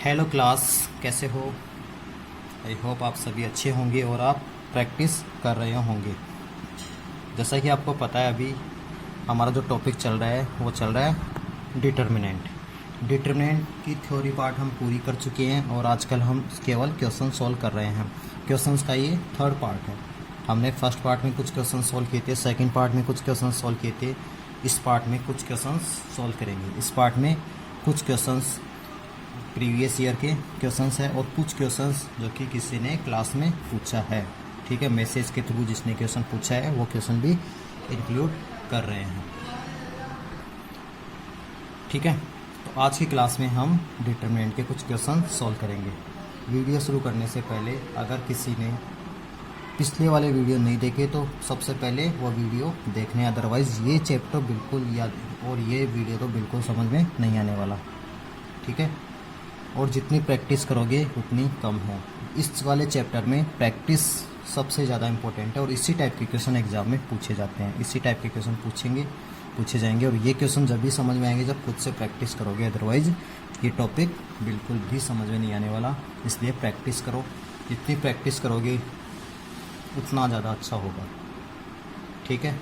Hello class, कैसे हो? I hope आप सभी अच्छे होंगे और आप प्रैक्टिस कर रहे होंगे। जैसा कि आपको पता है, अभी हमारा जो टॉपिक चल रहा है वो चल रहा है डिटर्मिनेंट की थ्योरी पार्ट हम पूरी कर चुके हैं और आजकल हम केवल क्वेश्चन सॉल्व कर रहे हैं। क्वेश्चंस का ये थर्ड पार्ट है। हमने फर्स्ट पार्ट में कुछ क्वेश्चन सॉल्व किए थे, सेकंड पार्ट में कुछ क्वेश्चन सॉल्व किए थे, इस पार्ट में कुछ क्वेश्चन सॉल्व करेंगे। इस पार्ट में कुछ क्वेश्चंस प्रीवियस ईयर के क्वेश्चंस है और कुछ क्वेश्चंस जो कि किसी ने क्लास में पूछा है। ठीक है, मैसेज के थ्रू जिसने क्वेश्चन पूछा है वो क्वेश्चन भी इंक्लूड कर रहे हैं। ठीक है, तो आज की क्लास में हम डिटरमिनेंट के कुछ क्वेश्चन सॉल्व करेंगे। वीडियो शुरू करने से पहले अगर किसी ने पिछले वाले वीडियो नहीं देखे तो सबसे पहले वो वीडियो देखने, अदरवाइज़ ये चैप्टर बिल्कुल याद और ये वीडियो तो बिल्कुल समझ में नहीं आने वाला। ठीक है, और जितनी प्रैक्टिस करोगे उतनी कम है। इस वाले चैप्टर में प्रैक्टिस सबसे ज़्यादा इम्पोर्टेंट है और इसी टाइप के क्वेश्चन एग्जाम में पूछे जाते हैं। इसी टाइप के क्वेश्चन पूछे जाएंगे और ये क्वेश्चन जब भी समझ में आएंगे जब खुद से प्रैक्टिस करोगे, अदरवाइज़ ये टॉपिक बिल्कुल भी समझ में नहीं आने वाला। इसलिए प्रैक्टिस करो, जितनी प्रैक्टिस करोगे उतना ज़्यादा अच्छा होगा। ठीक है,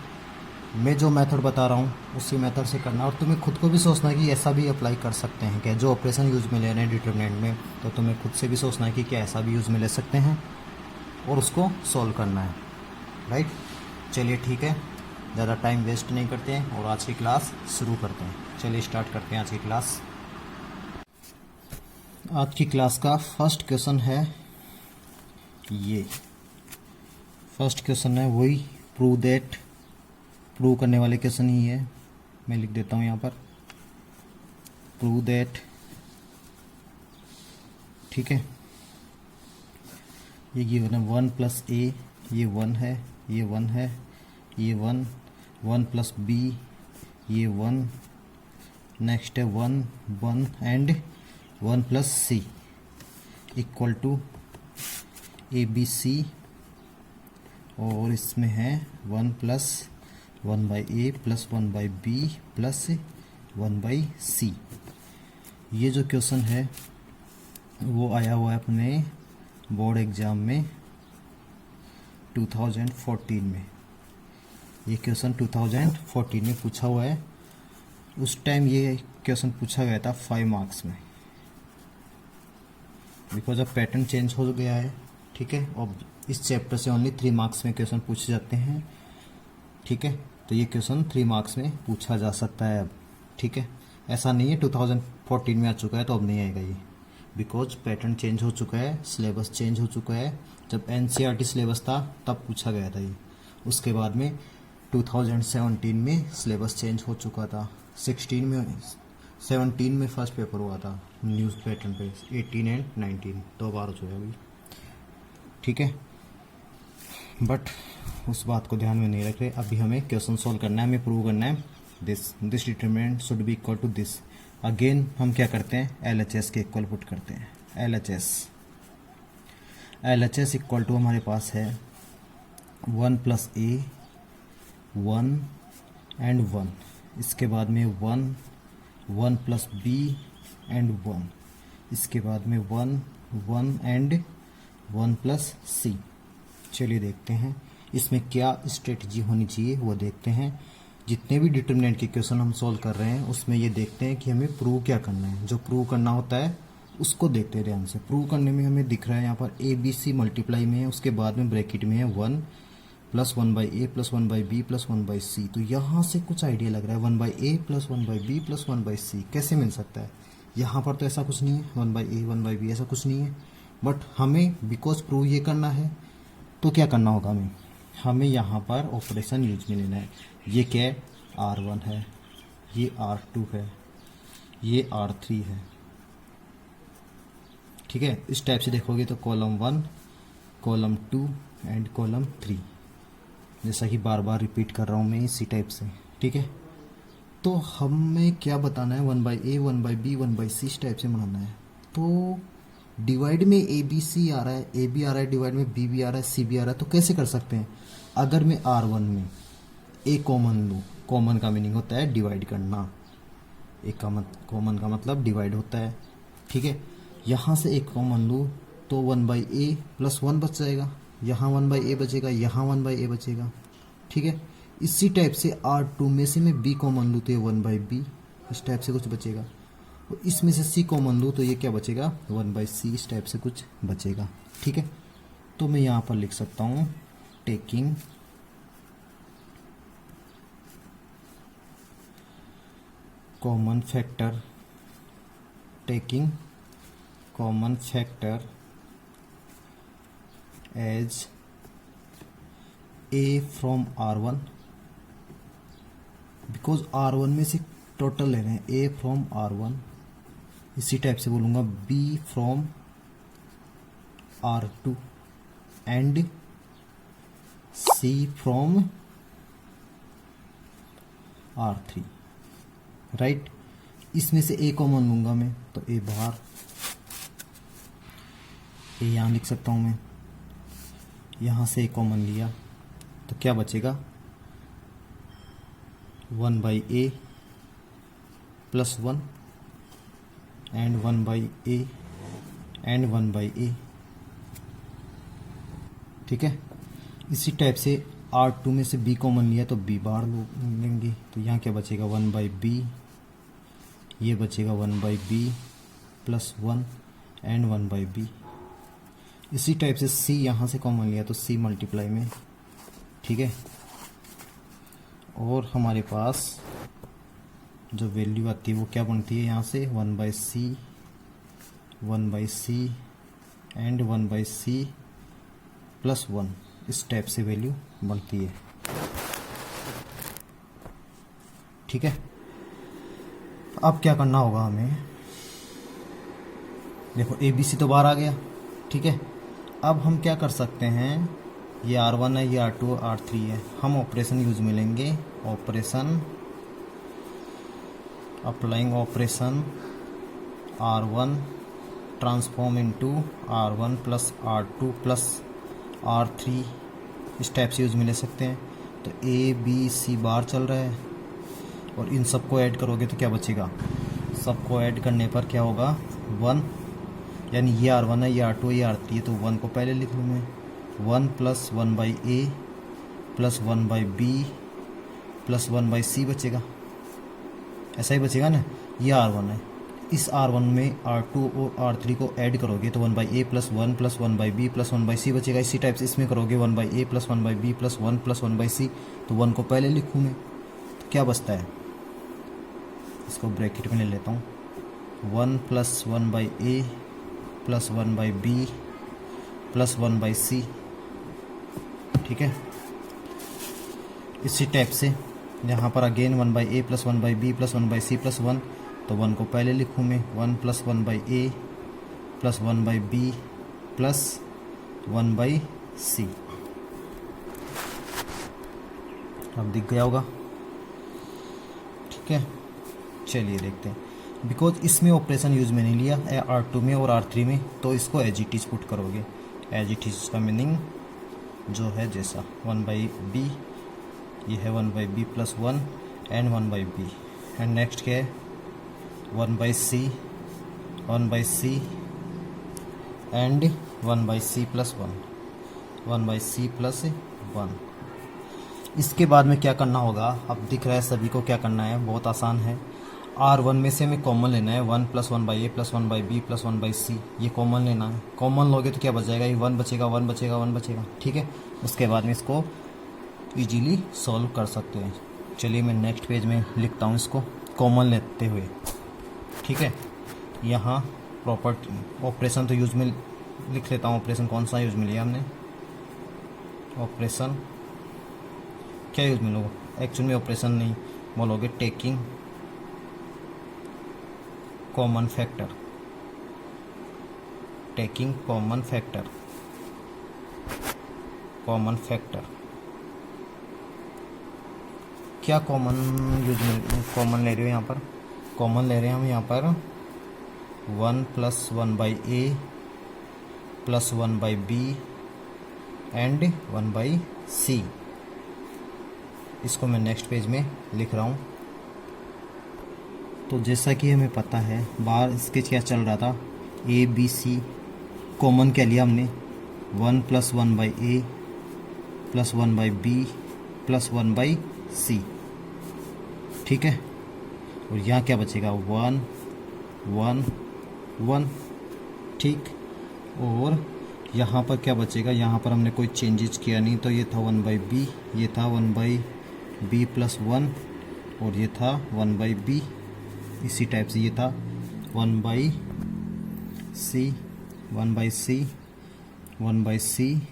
मैं जो मेथड बता रहा हूँ उसी मेथड से करना और तुम्हें खुद को भी सोचना है कि ऐसा भी अप्लाई कर सकते हैं क्या। जो ऑपरेशन यूज में ले रहे हैं डिटरमिनेंट में, तो तुम्हें खुद से भी सोचना है कि क्या ऐसा भी यूज में ले सकते हैं और उसको सॉल्व करना है। राइट, चलिए ठीक है, ज़्यादा टाइम वेस्ट नहीं करते हैं और आज की क्लास शुरू करते हैं। चलिए स्टार्ट करते हैं आज की क्लास। आज की क्लास का फर्स्ट क्वेश्चन है ये। फर्स्ट क्वेश्चन है वही प्रूव करने वाले क्वेश्चन ही है। मैं लिख देता हूँ यहाँ पर प्रूव दैट। ठीक है, ये गिवन है 1 प्लस ए, ये 1 है, ये 1 है, ये 1 प्लस बी, ये 1, नेक्स्ट है 1 and 1 plus C equal to A B C, और इसमें है 1 plus 1 by A plus 1 by B plus 1 by C. ये जो क्वेश्चन है वो आया हुआ है अपने बोर्ड एग्ज़ाम में 2014 में। ये क्वेश्चन 2014 में पूछा हुआ है। उस टाइम ये क्वेश्चन पूछा गया था 5 मार्क्स में, बिकॉज अब पैटर्न चेंज हो गया है। ठीक है, अब इस चैप्टर से ओनली 3 मार्क्स में क्वेश्चन पूछे जाते हैं। ठीक है, तो ये क्वेश्चन 3 मार्क्स में पूछा जा सकता है अब। ठीक है, ऐसा नहीं है 2014 में आ चुका है तो अब नहीं आएगा ये, बिकॉज पैटर्न चेंज हो चुका है, सिलेबस चेंज हो चुका है। जब एनसीईआरटी सिलेबस था तब पूछा गया था ये, उसके बाद में 2017 में सिलेबस चेंज हो चुका था। 17 में फर्स्ट पेपर हुआ था न्यूज़ पैटर्न पे, 18 एंड 19 2 बार हो चुका है अभी। ठीक है, बट उस बात को ध्यान में नहीं रख रहे। अभी हमें क्वेश्चन सॉल्व करना है, हमें प्रूव करना है this determinant should be equal to this. Again हम क्या करते हैं, LHS के इक्वल पुट करते हैं। LHS इक्वल टू हमारे पास है 1 प्लस ए 1 एंड 1, इसके बाद में 1 प्लस बी एंड 1, इसके बाद में 1 एंड 1 प्लस सी। चलिए देखते हैं इसमें क्या स्ट्रेटजी होनी चाहिए, वो देखते हैं। जितने भी डिटरमिनेंट के क्वेश्चन हम सॉल्व कर रहे हैं उसमें ये देखते हैं कि हमें प्रूव क्या करना है। जो प्रूव करना होता है उसको देखते हैं ध्यान से। प्रूव करने में हमें दिख रहा है यहाँ पर ए बी सी मल्टीप्लाई में है, उसके बाद में ब्रैकेट में है 1 plus 1 by A plus 1 by B plus 1 by C. तो यहाँ से कुछ आइडिया लग रहा है 1 by A plus 1 by B plus 1 by C कैसे मिल सकता है। यहाँ पर तो ऐसा कुछ नहीं है, 1 बाई ए 1 बाई बी ऐसा कुछ नहीं है। बट हमें बिकॉज प्रूव ये करना है तो क्या करना होगा, हमें यहाँ पर ऑपरेशन यूज में लेना है। ये क्या है, R1 है, ये R2 है, ये R3 है। ठीक है, इस टाइप से देखोगे तो कॉलम 1 कॉलम 2 एंड कॉलम 3, जैसा कि बार बार रिपीट कर रहा हूँ मैं इसी टाइप से। ठीक है, तो हमें क्या बताना है, 1 by A 1 by B 1 by C इस टाइप से बनाना है। तो डिवाइड में ए बी सी आ रहा है, ए बी आ रहा है, डिवाइड में बी भी आ रहा है, सी भी आ रहा है। तो कैसे कर सकते हैं, अगर मैं R1 में ए कॉमन लूँ, कॉमन का मीनिंग होता है डिवाइड करना, एक का कॉमन का मतलब डिवाइड होता है। ठीक है, यहाँ से एक कॉमन लूँ तो 1/a प्लस 1 बच जाएगा, यहाँ 1/a बचेगा, यहाँ 1/a बचेगा। ठीक है, इसी टाइप से R2 में से मैं b कॉमन लूँ तो ये 1/b, इस टाइप से कुछ बचेगा। और इसमें से c कॉमन लूँ तो ये क्या बचेगा, 1/c, इस टाइप से कुछ बचेगा। ठीक है, तो मैं यहाँ पर लिख सकता हूँ taking common factor, taking common factor as a from R1, because R1 में से टोटल ले रहे हैं, a फ्रॉम R1। इसी टाइप से बोलूँगा b from R2 and c from R3, right. इसमें से a कॉमन लूँगा मैं तो a बाहर, a यहाँ लिख सकता हूँ मैं, यहाँ से a कॉमन लिया तो क्या बचेगा, 1/a plus 1 and 1/a and 1/a। ठीक है, इसी टाइप से R2 में से b कॉमन लिया तो b बाहर लेंगे तो यहाँ क्या बचेगा, 1/b, ये बचेगा 1/b प्लस 1 एंड 1/b। इसी टाइप से c यहाँ से कॉमन लिया तो c मल्टीप्लाई में। ठीक है, और हमारे पास जो वैल्यू आती है वो क्या बनती है, यहाँ से 1/c, 1/c and 1/c plus 1, इस टाइप से वैल्यू बनती है। ठीक है, अब क्या करना होगा हमें, देखो ABC तो बाहर आ गया। ठीक है, अब हम क्या कर सकते हैं, ये R1 है, ये R2 R3 है, हम ऑपरेशन यूज में लेंगे, operation applying operation R1 transform into R1 plus R2 plus R3, इस टाइप से यूज में ले सकते हैं। तो ABC बाहर चल रहा है और इन सबको ऐड करोगे तो क्या बचेगा, सबको ऐड करने पर क्या होगा, 1, यानी ये R1 है, ये R2 है, ये R3 है, तो 1 को पहले लिख लूँ मैं, 1 plus 1/a plus 1/b plus 1/c बचेगा, ऐसा ही बचेगा ना। ये R1 है, इस R1 में R2 और R3 को ऐड करोगे तो 1/a plus 1 plus 1/b plus 1/c बचेगा। इसी टाइप से इसमें करोगे 1/a plus 1/b plus 1 plus 1/c, तो 1 को पहले लिखूँ मैं तो क्या बचता है, इसको ब्रैकेट में ले लेता हूँ, 1 plus 1/a plus 1/b plus 1/c। ठीक है, इसी टाइप से यहाँ पर again 1/a plus 1/b plus 1/c plus 1, तो 1 को पहले लिखूँ मैं, 1 plus 1/a plus 1/b plus 1/c। अब दिख गया होगा। ठीक है, चलिए देखते हैं, बिकॉज इसमें ऑपरेशन यूज में नहीं लिया R2 में और R3 में, तो इसको एज इट इज पुट करोगे। एज इट इज का मीनिंग जो है जैसा 1/b, ये है 1/b plus 1 and 1/b, and next क्या है 1/c, 1/c and 1/c plus 1, 1/c plus 1। इसके बाद में क्या करना होगा, अब दिख रहा है सभी को क्या करना है, बहुत आसान है। R1 में से हमें कॉमन लेना है, 1 plus 1/a plus 1/b plus 1/c, ये कॉमन लेना है। कॉमन लोगे तो क्या बच जाएगा, ये 1 बचेगा, 1 बचेगा, 1 बचेगा। ठीक है, उसके बाद में इसको इजीली सॉल्व कर सकते हैं। चलिए मैं नेक्स्ट पेज में लिखता हूँ इसको कॉमन लेते हुए। ठीक है, यहाँ प्रॉपर्टी ऑपरेशन तो यूज में लिख लेता हूँ, ऑपरेशन कौन सा यूज में लिया हमने, ऑपरेशन क्या यूज में लोगे, एक्चुअल में ऑपरेशन नहीं बोलोगे, taking common factor, taking common factor, common factor क्या कॉमन यूज में कॉमन ले रहे हो, यहाँ पर कॉमन ले रहे हैं हम यहाँ पर 1 plus 1/a plus 1/b and 1/c। इसको मैं नेक्स्ट पेज में लिख रहा हूँ। तो जैसा कि हमें पता है बाहर इसके क्या चल रहा था, ए बी सी कॉमन क्या लिया हमने, 1 + 1 by A plus 1 by B plus 1 by C, ठीक है। और यहाँ क्या बचेगा, 1 1 1, ठीक। और यहाँ पर क्या बचेगा, यहाँ पर हमने कोई चेंजेस किया नहीं, तो ये था 1 बाई बी, ये था 1 बाई बी प्लस 1, और ये था 1 बाई बी। इसी टाइप से ये था 1 by c, 1 by c, 1 by c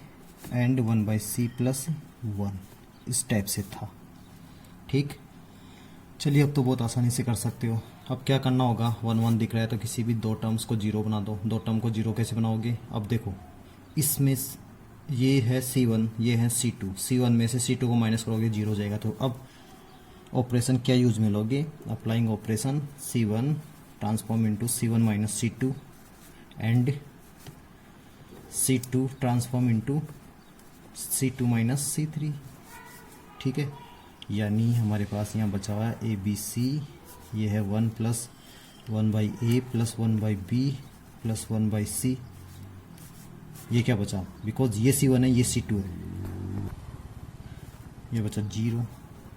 and 1 by c plus 1, इस टाइप से था, ठीक। चलिए अब तो बहुत आसानी से कर सकते हो। अब क्या करना होगा, 1 1 दिख रहा है तो किसी भी दो टर्म्स को जीरो बना दो। दो टर्म को जीरो कैसे बनाओगे, अब देखो इसमें ये है C1, ये है C2, C1 में से C2 को माइनस करोगे जीरो हो जाएगा। तो अब ऑपरेशन क्या यूज में लोगे, applying operation C1 transform into C1 minus C2 and C2 transform into C2 minus C3, ठीक है। यानी हमारे पास यहाँ बचा हुआ है ए बी सी, ये है 1 + 1 by A plus 1 by B plus 1 by C. ये क्या बचा, बिकॉज ये C1 है, ये C2 है, ये बचा 0।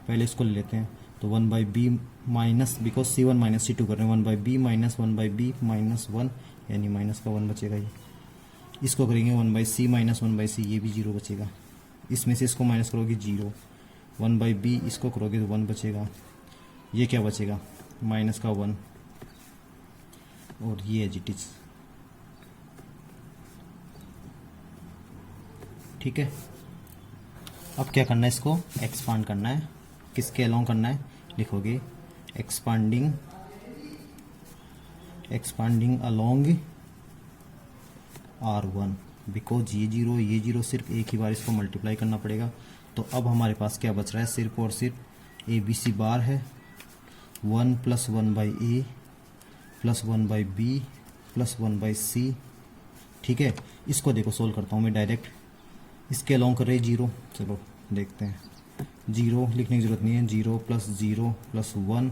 पहले इसको ले लेते हैं, तो 1 by b minus, because C1 minus C2 कर रहे हैं, 1 by b minus 1 by b minus 1, यानी माइनस का 1 बचेगा। ये इसको करेंगे 1 by C minus 1 by C, ये भी 0 बचेगा। इसमें से इसको माइनस करोगे 0, 1 बाई बी इसको करोगे तो 1 बचेगा। ये क्या बचेगा, माइनस का 1, और ये एज इट इज, ठीक है। अब क्या करना है, इसको एक्सपांड करना है। किसके अलोंग करना है, लिखोगे एक्सपांडिंग अलोंग R1, बिकॉज ये जीरो सिर्फ एक ही बार इसको मल्टीप्लाई करना पड़ेगा। तो अब हमारे पास क्या बच रहा है, सिर्फ और सिर्फ ए बी सी बार है, 1 + 1 by A plus 1 by B plus 1 by C, ठीक है। इसको देखो सोल्व करता हूँ मैं डायरेक्ट, इसके अलोंग कर रहे 0, चलो देखते हैं। 0 लिखने की जरूरत नहीं है, 0 + 0 + 1,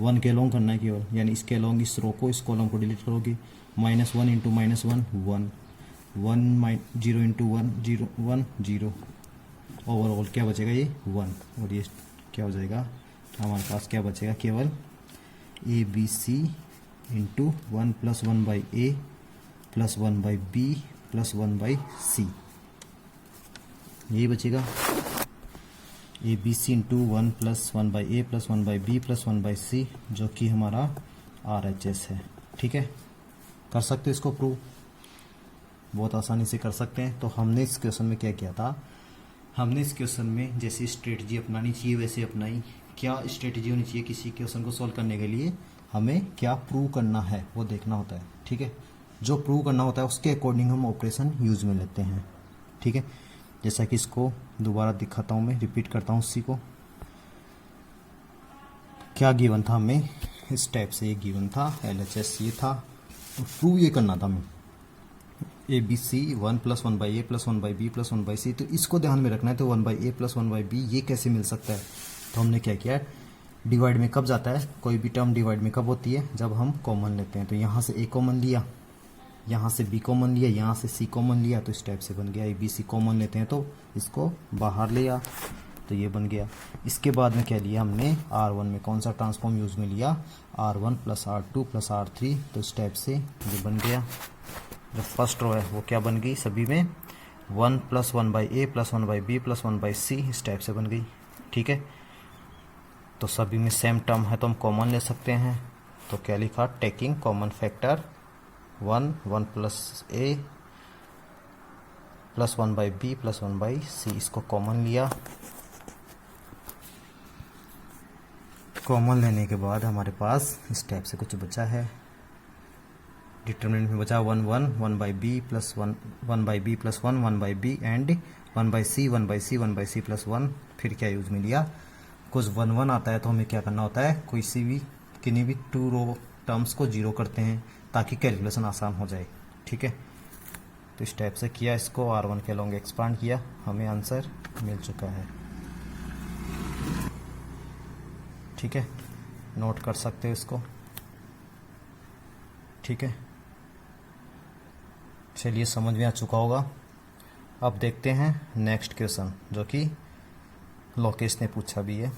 1 के अलोंग करना है केवल, यानी इसके अलोंग इस रो को, इस कॉलम को डिलीट करोगे, -1 × -1 1, 1 0 × 1 0 1 0, ओवरऑल क्या बचेगा, ये 1, और ये क्या हो जाएगा, हमारे पास क्या बचेगा, केवल A B C into 1 + 1 by A plus 1 by B plus 1 by C, यही बचेगा। A B C into 1 + 1 by A plus 1 by B plus 1 by C, जो कि हमारा RHS है, ठीक है। कर सकते हो इसको प्रूव, बहुत आसानी से कर सकते हैं। तो हमने इस क्वेश्चन में क्या किया था, हमने इस क्वेश्चन में जैसी स्ट्रेटजी अपनानी चाहिए वैसे अपनाई। क्या स्ट्रेटजी होनी चाहिए किसी क्वेश्चन को सॉल्व करने के लिए, हमें क्या प्रूव करना है वो देखना होता है, ठीक है। जो प्रूव करना होता है उसके अकॉर्डिंग हम ऑपरेशन यूज में लेते हैं, ठीक है। जैसा कि इसको दोबारा दिखाता हूँ, मैं रिपीट करता हूँ उसी को। क्या गिवन था हमें, इस टाइप से ये गिवन था, LHS ये था, तो प्रूव ये करना था हमें, A B C 1 + 1 by A plus 1 by B plus 1 by C. तो इसको ध्यान में रखना है, तो 1 by A plus 1 by B ये कैसे मिल सकता है। तो हमने क्या किया, डिवाइड में कब जाता है, कोई भी टर्म डिवाइड में कब होती है, जब हम कॉमन लेते हैं। तो यहाँ से ए कॉमन लिया, यहाँ से बी कॉमन लिया, यहाँ से सी कॉमन लिया, तो इस टाइप से बन गया। ए बी सी कॉमन लेते हैं तो इसको बाहर लिया, तो ये बन गया। इसके बाद में क्या लिया हमने, R1 में कौन सा ट्रांसफॉर्म यूज में लिया, R1 + R2 + R3, तो इस टाइप से ये बन गया। जो फर्स्ट रो है वो क्या बन गई, सभी में 1 + 1 by A plus 1 by B plus 1 by C, इस टाइप से बन गई, ठीक है। तो सभी में सेम टर्म है तो हम कॉमन ले सकते हैं। तो क्या लिखा, taking common factor 1 + a plus 1 by B plus 1 by C, इसको कॉमन लिया। कॉमन लेने के बाद हमारे पास इस टाइप से कुछ बचा है, डिटरमिनेंट में बचा 1 1 1 by B plus 1 by B plus 1 1 by b and 1 by c 1 by c 1 by c plus 1। फिर क्या यूज में लिया, कुछ 1 1 आता है तो हमें क्या करना होता है, किसी भी किन्हीं भी 2 रो टर्म्स को जीरो करते हैं ताकि कैलकुलेशन आसान हो जाए, ठीक है। तो इस टाइप से किया, इसको R1 के लॉन्ग एक्सपांड किया, हमें आंसर मिल चुका है, ठीक है। नोट कर सकते हो इसको, ठीक है। चलिए समझ में आ चुका होगा। अब देखते हैं नेक्स्ट क्वेश्चन जो कि लोकेश ने पूछा भी है,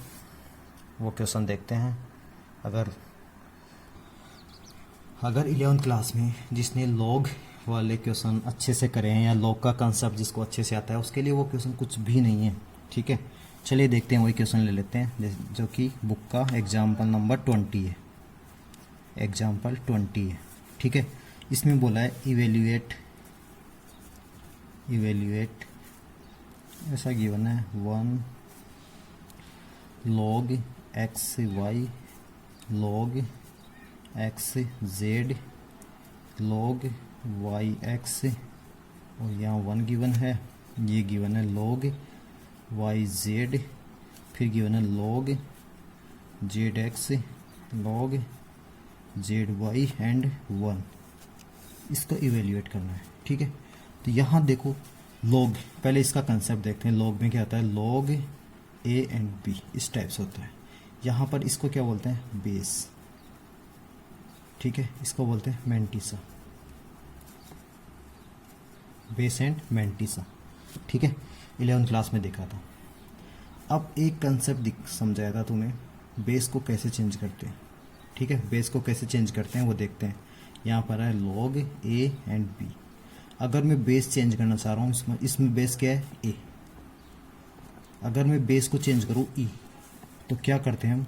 वो क्वेश्चन देखते हैं। अगर 11th क्लास में जिसने लॉग वाले क्वेश्चन अच्छे से करे हैं या लॉग का कंसेप्ट जिसको अच्छे से आता है उसके लिए वो क्वेश्चन कुछ भी नहीं है, ठीक है। चलिए देखते हैं, वही क्वेश्चन ले लेते हैं जो कि बुक का एग्जाम्पल नंबर 20 है, एग्जाम्पल 20 है, ठीक है। इसमें बोला है इवेल्युएट ऐसा गिवन है 1 log x y log x z log y x, और यहाँ 1 गिवन है, ये गिवन है log y z, फिर गिवन है log z x log z y and 1। इसका इवेल्युएट करना है, ठीक है। तो यहाँ देखो log, पहले इसका कंसेप्ट देखते हैं। log में क्या होता है, log a एंड b इस टाइप से होता है। यहाँ पर इसको क्या बोलते हैं, बेस, ठीक है। इसको बोलते हैं मैंटिसा, बेस एंड मैंटिसा, ठीक है। 11th क्लास में देखा था। अब एक कंसेप्ट समझाया था तुम्हें, बेस को कैसे चेंज करते हैं, ठीक है। बेस को कैसे चेंज करते हैं वो देखते हैं। यहाँ पर है log a एंड b। अगर मैं बेस चेंज करना चाह रहा हूँ, इसमें बेस क्या है, a। अगर मैं बेस को चेंज करूँ e, तो क्या करते हैं हम,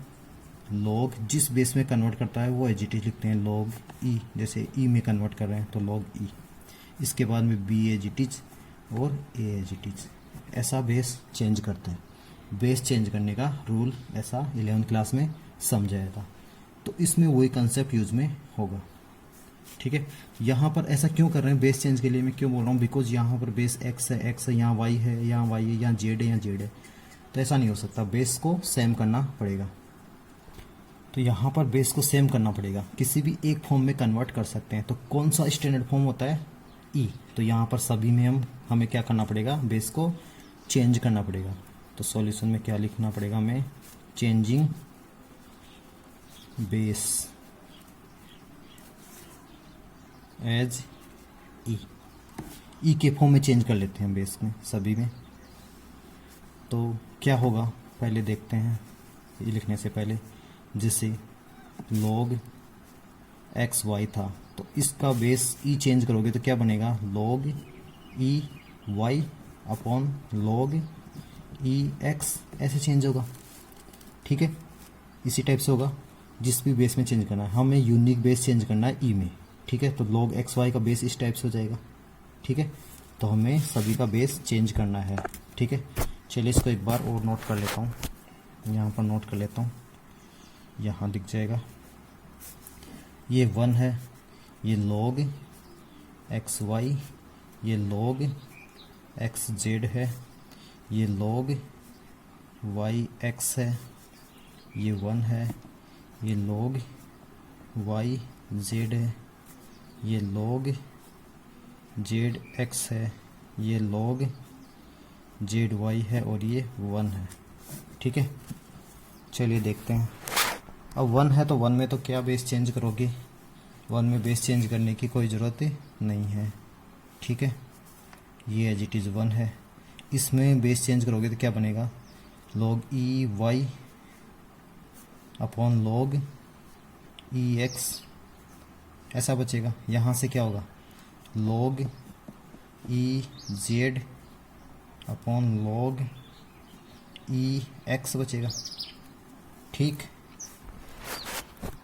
log जिस बेस में कन्वर्ट करता है वो एज इट इज लिखते हैं log e। जैसे e में कन्वर्ट कर रहे हैं तो log e, इसके बाद में b एज इट इज और a एज इट इज, ऐसा बेस चेंज करते हैं। बेस चेंज करने का रूल ऐसा 11th क्लास में समझाया था, तो इसमें वही कंसेप्ट यूज में होगा, ठीक है। यहाँ पर ऐसा क्यों कर रहे हैं, बेस चेंज के लिए मैं क्यों बोल रहा हूँ, बिकॉज यहाँ पर बेस x है, यहाँ y है, यहाँ y है, यहाँ z है, यहाँ z है, तो ऐसा नहीं हो सकता। बेस को सेम करना पड़ेगा। तो यहाँ पर बेस को सेम करना पड़ेगा, किसी भी एक फॉर्म में कन्वर्ट कर सकते हैं। तो कौन सा स्टैंडर्ड फॉर्म होता है, ई। तो यहाँ पर सभी में हमें क्या करना पड़ेगा, बेस को चेंज करना पड़ेगा। तो सॉल्यूशन में क्या लिखना पड़ेगा हमें, चेंजिंग बेस एज ई के फॉर्म में चेंज कर लेते हैं बेस में सभी में। तो क्या होगा पहले देखते हैं, ये लिखने से पहले। जैसे log एक्स वाई था, तो इसका बेस ई चेंज करोगे तो क्या बनेगा, log e y upon log e x, ऐसे चेंज होगा, ठीक है। इसी टाइप से होगा जिस भी बेस में चेंज करना है। हमें यूनिक बेस चेंज करना है ई में, ठीक है। तो log एक्स वाई का बेस इस टाइप से हो जाएगा, ठीक है। तो हमें सभी का बेस चेंज करना है, ठीक है। चलिए इसको एक बार और नोट कर लेता हूँ, यहाँ पर नोट कर लेता हूँ, यहाँ दिख जाएगा। ये 1 है, ये log एक्स वाई, ये log एक्स जेड है, ये log वाई एक्स है, ये 1 है, ये log वाई जेड है, ये log जेड एक्स है, ये log जेड वाई है, और ये 1 है, ठीक है। चलिए देखते हैं। अब 1 है तो 1 में तो क्या बेस चेंज करोगे, 1 में बेस चेंज करने की कोई ज़रूरत नहीं है, ठीक है। ये एज इट इज़ 1 है, इसमें बेस चेंज करोगे तो क्या बनेगा, log e y upon log e x, ऐसा बचेगा। यहाँ से क्या होगा, log e z upon log e x बचेगा, ठीक।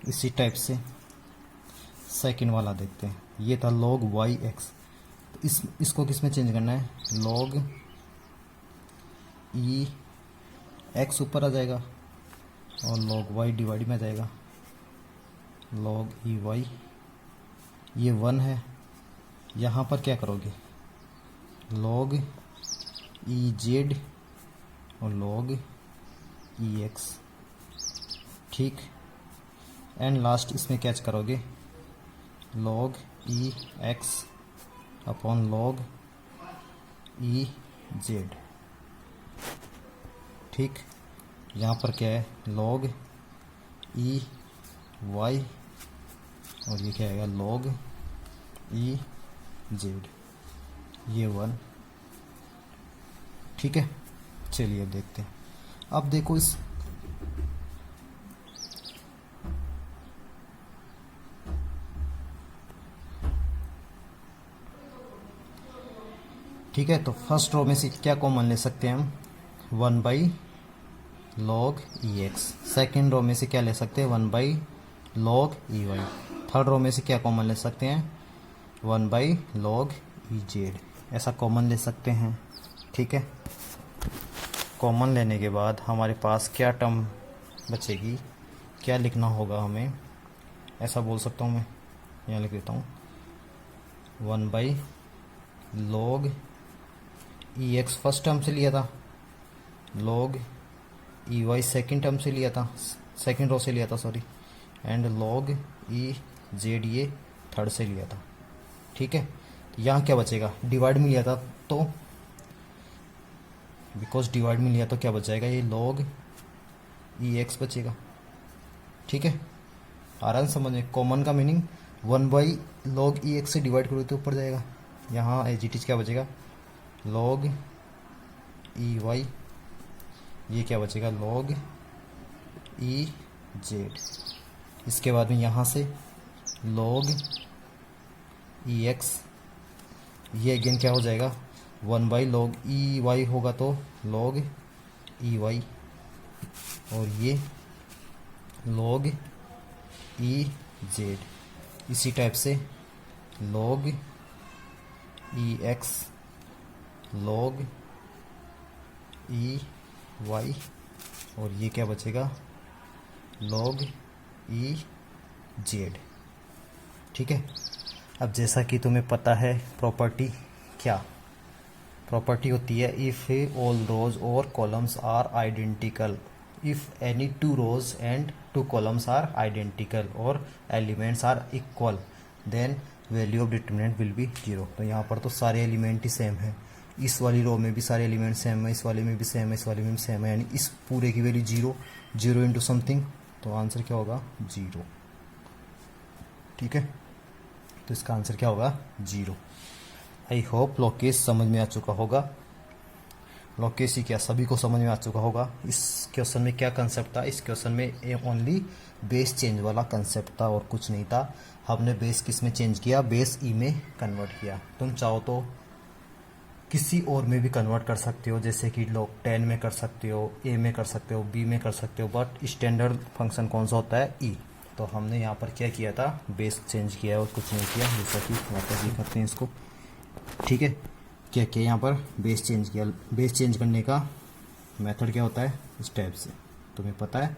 इसी टाइप से सेकंड वाला देखते हैं। ये था log वाई एक्स, तो इसको किस में चेंज करना है, log ई एक्स ऊपर आ जाएगा और log वाई डिवाइड में आ जाएगा, log ई वाई। ये 1 है, यहाँ पर क्या करोगे, log ई जेड और log ई एक्स, ठीक। एंड लास्ट इसमें कैच करोगे, log e x upon log e z, ठीक। यहाँ पर क्या है, log ई वाई, और ये क्या आएगा, log ई जेड। ये 1, ठीक है। चलिए अब देखते हैं। अब देखो इस ठीक है, तो फर्स्ट रो में से क्या कॉमन ले सकते हैं हम, 1 by log e x. Second row में से क्या ले सकते हैं, 1 by log e y. Third row में से क्या कॉमन ले सकते हैं, 1 बाई लॉग ई जेड। ऐसा कॉमन ले सकते हैं, ठीक है। कॉमन लेने के बाद हमारे पास क्या टर्म बचेगी, क्या लिखना होगा हमें, ऐसा बोल सकता हूँ मैं, यहाँ लिख देता हूँ 1 by log e x first term से लिया था, log e y second term से लिया था, सेकेंड रो से लिया था sorry, and log e z ये थर्ड से लिया था, ठीक है। यहाँ क्या बचेगा, डिवाइड में लिया था तो बिकॉज डिवाइड में लिया तो क्या बच जाएगा, ये लॉग ई एक्स बचेगा, ठीक है। आराम समझ में, कॉमन का meaning 1 by log e x से डिवाइड करो तो ऊपर जाएगा। यहाँ एज इट इज क्या बचेगा, लॉग ई वाई, ये क्या बचेगा, लॉग ई जेड। इसके बाद में यहाँ से लॉग ई एक्स, ये अगेन क्या हो जाएगा, 1 बाई लॉग ई वाई होगा तो लॉग ई वाई, और ये लॉग ई जेड। इसी टाइप से log e x, log e Y, और ये क्या बचेगा, लॉग ई जेड, ठीक है। अब जैसा कि तुम्हें पता है प्रॉपर्टी, क्या प्रॉपर्टी होती है, if all rows or columns are identical, if any 2 rows and 2 columns are identical or elements are equal, then value of determinant will be 0। तो यहाँ पर तो सारे एलिमेंट ही सेम है, इस वाली रो में भी सारे एलिमेंट सेम है, इस वाले में भी सेम है, इस वाले में भी सेम है, यानी इस पूरे की वैल्यू 0, 0 इंटू समथिंग, तो आंसर क्या होगा, 0, ठीक है। तो इसका आंसर क्या होगा, 0। आई होप लोकेश समझ में आ चुका होगा, लोकेश ही क्या सभी को समझ में आ चुका होगा। इस क्वेश्चन में क्या कंसेप्ट था, इस क्वेश्चन में ओनली बेस चेंज वाला कंसेप्ट था और कुछ नहीं था। हमने बेस किस में चेंज किया, बेस ई में कन्वर्ट किया। तुम चाहो तो किसी और में भी कन्वर्ट कर सकते हो, जैसे कि लोग 10 में कर सकते हो, ए में कर सकते हो, बी में कर सकते हो, बट स्टैंडर्ड फंक्शन कौन सा होता है, ई। तो हमने यहाँ पर क्या किया था, बेस चेंज किया और कुछ नहीं किया, जैसा कि वापस ये करते हैं इसको, ठीक है। क्या किया यहाँ पर, बेस चेंज किया। बेस चेंज करने का मेथड क्या होता है, इस टाइप से, तुम्हें पता है,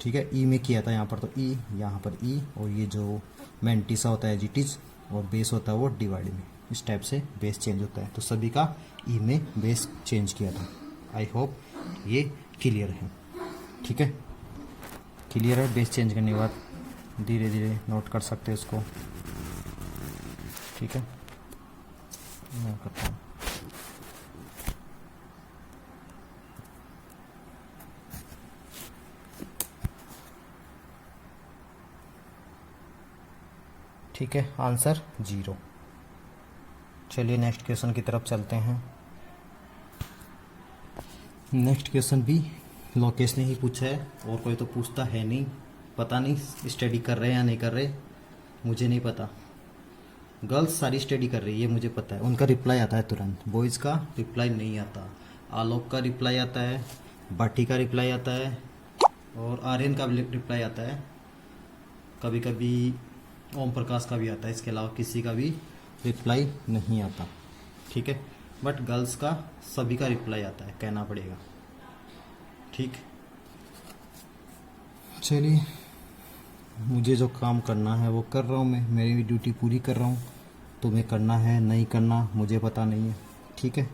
ठीक है। ई में किया था यहाँ पर, तो ई, यहाँ पर ई, और ये जो मेंटिसा होता है जीटीज, और बेस होता है वो डिवाइड में, इस टाइप से बेस चेंज होता है। तो सभी का ई में बेस चेंज किया था। आई होप ये क्लियर है, ठीक है। क्लियर है, बेस चेंज करने के बाद धीरे धीरे नोट कर सकते हैं इसको, ठीक है। मैं करता हूँ, ठीक है, आंसर 0। चलिए नेक्स्ट क्वेश्चन की तरफ चलते हैं। नेक्स्ट क्वेश्चन भी लोकेश ने ही पूछा है, और कोई तो पूछता है नहीं, पता नहीं स्टडी कर रहे हैं या नहीं कर रहे, मुझे नहीं पता। गर्ल्स सारी स्टडी कर रही है, मुझे पता है, उनका रिप्लाई आता है तुरंत, बॉयज़ का रिप्लाई नहीं आता। आलोक का रिप्लाई आता है, बाटी का रिप्लाई आता है, और आर्यन का भी रिप्लाई आता है, कभी कभी ओम प्रकाश का भी आता है, इसके अलावा किसी का भी रिप्लाई नहीं आता, ठीक है। बट गर्ल्स का सभी का रिप्लाई आता है, कहना पड़ेगा, ठीक। चलिए, मुझे जो काम करना है वो कर रहा हूँ, मैं मेरी ड्यूटी पूरी कर रहा हूँ। तुम्हें करना है नहीं करना मुझे पता नहीं है, ठीक है।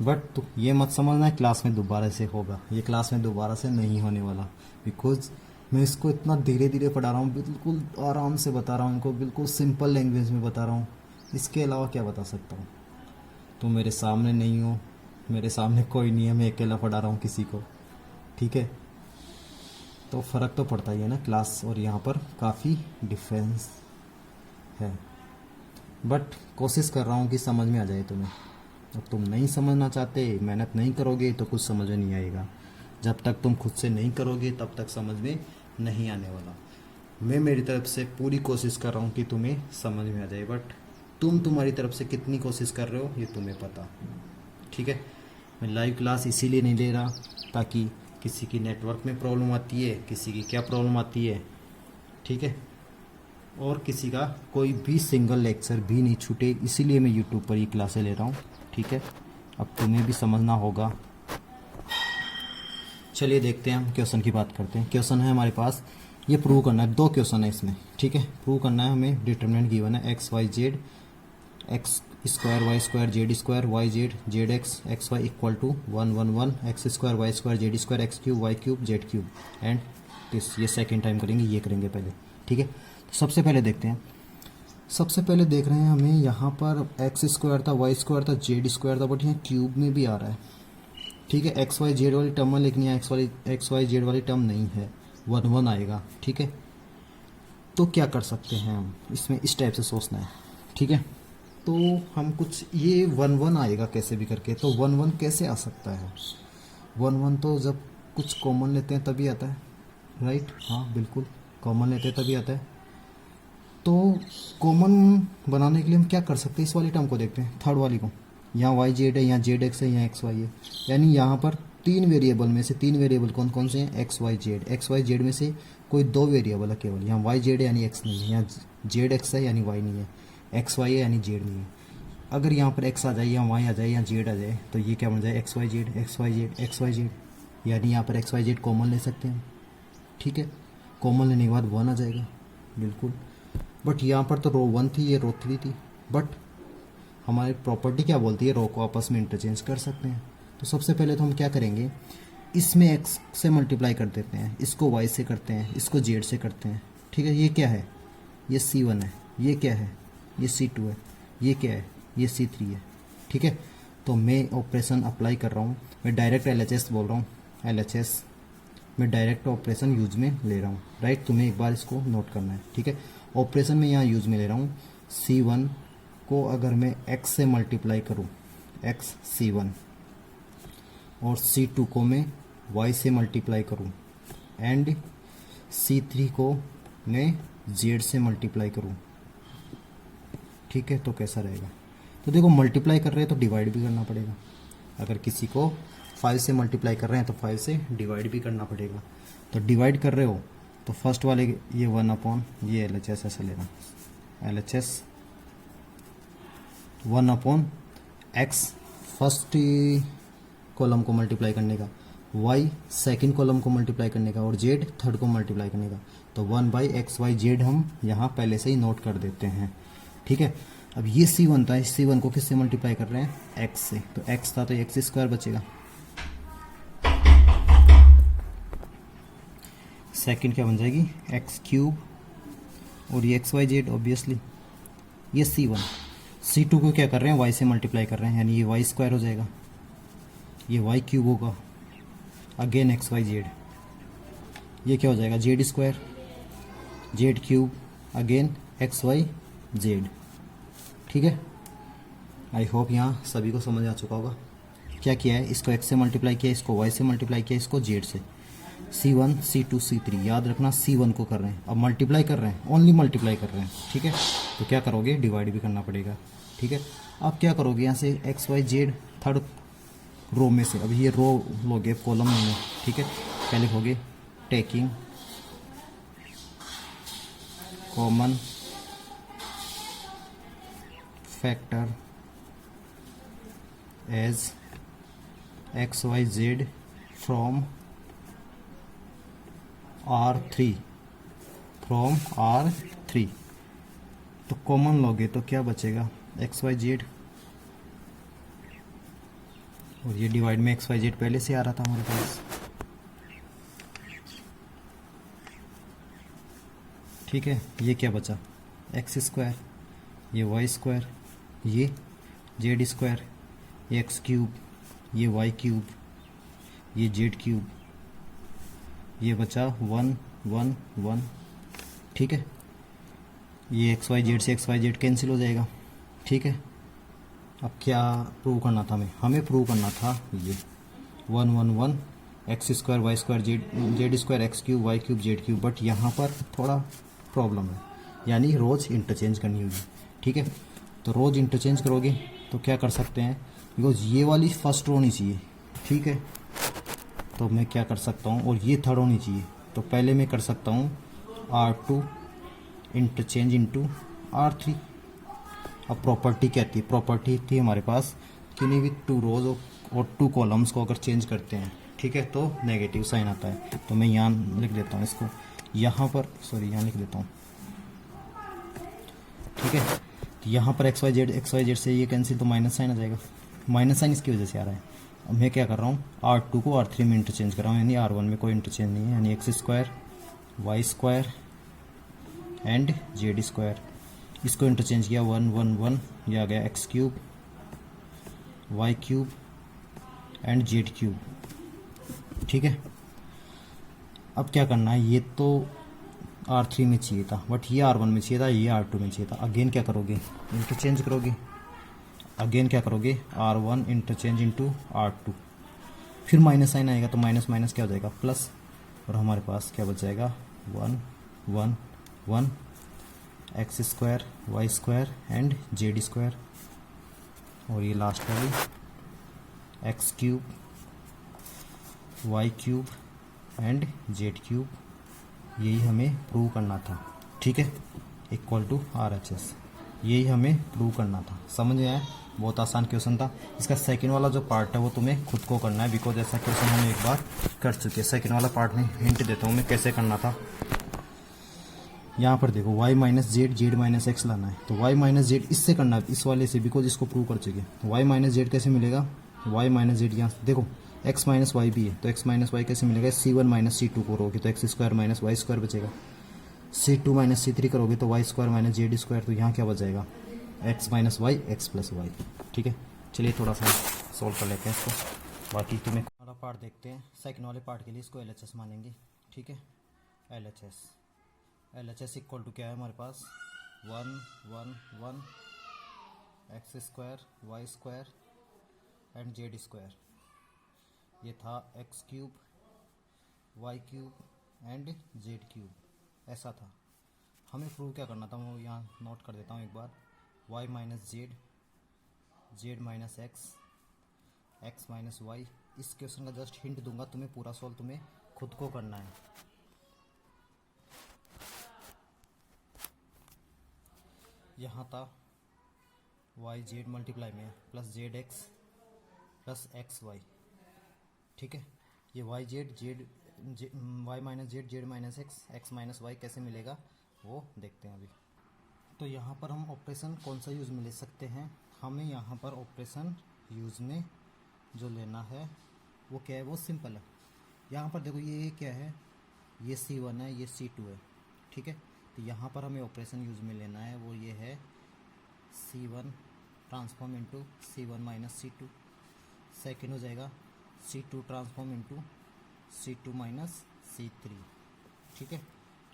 बट तो ये मत समझना क्लास में दोबारा से होगा, ये क्लास में दोबारा से नहीं होने वाला, बिकॉज मैं इसको इतना धीरे धीरे पढ़ा रहा हूँ, बिल्कुल आराम से बता रहा हूँ इनको, बिल्कुल सिंपल लैंग्वेज में बता रहा हूँ। इसके अलावा क्या बता सकता हूँ, तुम मेरे सामने नहीं हो, मेरे सामने कोई नहीं है, मैं अकेला पढ़ा रहा हूँ किसी को, ठीक है। तो फ़र्क तो पड़ता ही है ना, क्लास और यहाँ पर काफ़ी डिफरेंस है। बट कोशिश कर रहा हूँ कि समझ में आ जाए तुम्हें। अब तुम नहीं समझना चाहते, मेहनत नहीं करोगे तो कुछ समझ में नहीं आएगा। जब तक तुम खुद से नहीं करोगे तब तक समझ में नहीं आने वाला। मैं मेरी तरफ से पूरी कोशिश कर रहा हूँ कि तुम्हें समझ में आ जाए, बट तुम तुम्हारी तरफ से कितनी कोशिश कर रहे हो ये तुम्हें पता। ठीक है, मैं लाइव क्लास इसीलिए नहीं ले रहा ताकि किसी की नेटवर्क में प्रॉब्लम आती है, किसी की क्या प्रॉब्लम आती है, ठीक है, और किसी का कोई भी सिंगल लेक्चर भी नहीं छूटे, इसीलिए मैं यूट्यूब पर ये क्लासें ले रहा हूँ। ठीक है, अब तुम्हें भी समझना होगा। चलिए देखते हैं, हम क्वेश्चन की बात करते हैं। क्वेश्चन है हमारे पास, ये प्रूव करना है, 2 क्वेश्चन है इसमें। ठीक है, प्रूव करना है हमें। डिटरमिनेंट गिवन है x y z, x square y square z square y z z x y equal to 1 1 1 x square y square z square x cube y cube z cube and this. ये second time करेंगे, ये करेंगे पहले। ठीक है, तो सबसे पहले देखते हैं। सबसे पहले देख रहे हैं हमें यहाँ पर एक्स स्क्वायर था, वाई स्क्वायर था, जेड स्क्वायर था, बट यहाँ क्यूब में भी आ रहा है। ठीक है, एक्स वाई जेड वाली टर्म है, लेकिन यहाँ एक्स वाई जेड वाली टर्म नहीं है, 1 1 आएगा। ठीक है, तो क्या कर सकते हैं हम इसमें, इस टाइप से सोचना है। ठीक है, तो हम कुछ, ये 1 1 आएगा कैसे भी करके, तो 1 1 कैसे आ सकता है? 1 1 तो जब कुछ कॉमन लेते हैं तभी आता है, राइट? हाँ बिल्कुल, कॉमन लेते हैं तभी आता है। तो कॉमन बनाने के लिए हम क्या कर सकते हैं, इस वाली टर्म को देखते हैं, थर्ड वाली को। यहाँ वाई जेड है, यहाँ जेड एक्स है, यहाँ एक्स वाई है, यानी यहाँ पर 3 वेरिएबल में से 3 वेरिएबल कौन कौन से हैं? X y z. X y z में से कोई 2 वेरिएबल है केवल, यहाँ वाई जेड है यानी एक्स नहीं है, यहाँ जेड एक्स है यानी वाई नहीं है, एक्स वाई है यानी जेड नहीं है। अगर यहाँ पर एक्स आ जाए, यहाँ वाई आ जाए, यहाँ जेड आ जाए, तो ये क्या बन जाए? X y z x y z x y z, यानी यहाँ पर एक्स वाई जेड कॉमन ले सकते हैं। ठीक है, कॉमन लेने के बाद 1 आ जाएगा, बिल्कुल। बट यहाँ पर तो रो 1 थी, ये रो 3 थी, बट हमारी प्रॉपर्टी क्या बोलती है? रो को आपस में इंटरचेंज कर सकते हैं। तो सबसे पहले तो हम क्या करेंगे, इसमें एक्स से मल्टीप्लाई कर देते हैं, इसको वाई से करते हैं, इसको जेड से करते हैं। ठीक है, ये क्या है? ये C1 है, ये क्या है? ये C2 है, ये क्या है? ये C3 है। ठीक है, तो मैं ऑपरेशन अप्लाई कर रहा हूँ, मैं डायरेक्ट LHS बोल रहा हूँ, LHS मैं डायरेक्ट ऑपरेशन यूज में ले रहा हूँ, राइट? तुम्हें एक बार इसको नोट करना है। ठीक है, ऑपरेशन में यहाँ यूज में ले रहा हूँ। C1 को अगर मैं x से मल्टीप्लाई करूँ, x C1, और C2 को मैं y से मल्टीप्लाई करूँ, एंड C3 को मैं z से मल्टीप्लाई करूँ। ठीक है, तो कैसा रहेगा? तो देखो, मल्टीप्लाई कर रहे हैं तो डिवाइड भी करना पड़ेगा। अगर किसी को 5 से मल्टीप्लाई कर रहे हैं तो 5 से डिवाइड भी करना पड़ेगा। तो डिवाइड कर रहे हो तो फर्स्ट वाले ये 1 अपॉन ये LHS ऐसा लेना, LHS 1 upon x first column को मल्टीप्लाई करने का, y सेकंड कॉलम को मल्टीप्लाई करने का, और z थर्ड को मल्टीप्लाई करने का। तो 1/xyz हम यहाँ पहले से ही नोट कर देते हैं। ठीक है, अब ये C1 था, इस C1 को किससे मल्टीप्लाई कर रहे हैं? x से। तो x था तो x स्क्वायर बचेगा, सेकंड क्या बन जाएगी? एक्स क्यूब, और ये XYZ ऑब्वियसली। ये C1, C2 को क्या कर रहे हैं? y से मल्टीप्लाई कर रहे हैं, यानी ये y स्क्वायर हो जाएगा, ये y क्यूब होगा, अगेन XYZ, ये क्या हो जाएगा? Z square, Z cube, again XYZ। ठीक है, आई होप यहाँ सभी को समझ आ चुका होगा। क्या किया है? इसको x से मल्टीप्लाई किया, इसको y से मल्टीप्लाई किया, इसको z से। C1 C2 C3, याद रखना C1 को कर रहे हैं, अब मल्टीप्लाई कर रहे हैं, ओनली मल्टीप्लाई कर रहे हैं। ठीक है, तो क्या करोगे? डिवाइड भी करना पड़ेगा। ठीक है, अब क्या करोगे? यहाँ से XYZ थर्ड रो में से, अब ये रो लोगे, कॉलम नहीं है। ठीक है, क्या लिखोगे? Taking common factor as XYZ from R3, from R3। तो कॉमन लोगे तो क्या बचेगा? XYZ, और ये डिवाइड में XYZ पहले से आ रहा था हमारे पास। ठीक है, ये क्या बचा? एक्स स्क्वायर, ये वाई स्क्वायर, ये जेड स्क्वायर, ये एक्स क्यूब, ये वाई क्यूब, ये जेड क्यूब, ये बचा 1 1 1। ठीक है, ये एक्स वाई जेड से एक्स वाई जेड कैंसिल हो जाएगा, ठीक है। अब क्या प्रूव करना था हमें प्रूव करना था ये 1 1 1 x square y square z square x cube y cube z cube, but यहाँ पर थोड़ा प्रॉब्लम है, यानी रोज़ इंटरचेंज करनी होगी। ठीक है, तो रोज़ इंटरचेंज करोगे तो क्या कर सकते हैं, बिकॉज ये वाली फर्स्ट रो होनी चाहिए। ठीक है, तो मैं क्या कर सकता हूँ, और ये थर्ड होनी चाहिए, तो पहले मैं कर सकता हूँ R2 इंटरचेंज इंटू R3। अब प्रॉपर्टी क्या थी, प्रॉपर्टी थी हमारे पास किन्हीं भी 2 रोज और 2 कॉलम्स को अगर चेंज करते हैं, ठीक है, तो नेगेटिव साइन आता है। तो मैं यहाँ लिख देता हूँ इसको, यहाँ पर सॉरी यहाँ लिख देता हूँ। ठीक है, तो यहाँ पर एक्स वाई जेड से ये कैंसिल, तो माइनस साइन आ जाएगा। माइनस साइन इसकी वजह से आ रहा है। अब मैं क्या कर रहा हूँ, R2 को R3 में इंटरचेंज कर रहा हूँ, यानी R1 में कोई इंटरचेंज नहीं है, यानी x square y square and z square. इसको इंटरचेंज किया 1 1 1, ये आ गया x cube y cube and z cube. ठीक है, अब क्या करना है, ये तो R3 में चाहिए था, बट ये R1 में चाहिए था, ये R2 में चाहिए था। अगेन क्या करोगे, इंटरचेंज करोगे। अगेन क्या करोगे, R1 इंटरचेंज इंटू R2, फिर माइनस साइन आएगा, तो माइनस माइनस क्या हो जाएगा, प्लस, और हमारे पास क्या बच जाएगा 1 1 1 x square y square and z square, और ये लास्ट वाली x cube y cube and z cube. यही हमें प्रूव करना था। ठीक है, इक्वल टू RHS, यही हमें प्रूव करना था। समझ में आया, बहुत आसान क्वेश्चन था। इसका सेकंड वाला जो पार्ट है वो तुम्हें खुद को करना है, बिकॉज ऐसा क्वेश्चन हम एक बार कर चुके हैं। सेकंड वाला पार्ट में हिंट देता हूँ मैं कैसे करना था। यहाँ पर देखो y minus Z Z minus x लाना है, तो y माइनस जेड इससे करना है, इस वाले से, बिकॉज इसको प्रूव कर चुके हैं। तो y माइनस जेड कैसे मिलेगा, y माइनस जेड यहाँ देखो x माइनस वाई भी है, तो x माइनस वाई कैसे मिलेगा, C1 माइनस C2 करोगे तो x square minus y square बचेगा। C2 माइनस C3 करोगे तो y square minus z square, तो यहाँ क्या बच जाएगा, x minus y x plus y. ठीक है, चलिए थोड़ा सा सॉल्व कर लेते हैं इसको, बाकी तुम्हें वाला पार्ट देखते हैं। सेकंड वाले पार्ट के लिए इसको LHS मानेंगे। ठीक है, LHS इक्वल टू क्या है हमारे पास, 1 1 1 x square y square and z square. ये था x cube y cube and z cube, ऐसा था। हमें प्रूव क्या करना था, मैं यहाँ नोट कर देता हूँ एक बार, Y minus Z Z minus x x minus Y. इस क्वेश्चन का जस्ट हिंट दूंगा, तुम्हें पूरा सॉल्व तुम्हें खुद को करना है। यहाँ था वाई जेड मल्टीप्लाई में plus z x plus x y. ठीक है, ये y z z y minus Z Z minus x x minus y कैसे मिलेगा वो देखते हैं अभी। तो यहाँ पर हम ऑपरेशन कौन सा यूज़ में ले सकते हैं, हमें यहाँ पर ऑपरेशन यूज़ में जो लेना है वो क्या है, वो सिंपल है। यहाँ पर देखो ये क्या है, ये C1 है, ये C2 है। ठीक है, तो यहाँ पर हमें ऑपरेशन यूज़ में लेना है, वो ये है C1 transform into C1 minus C2। Second हो जाएगा C2 transform into C2 minus C3। ठीक है,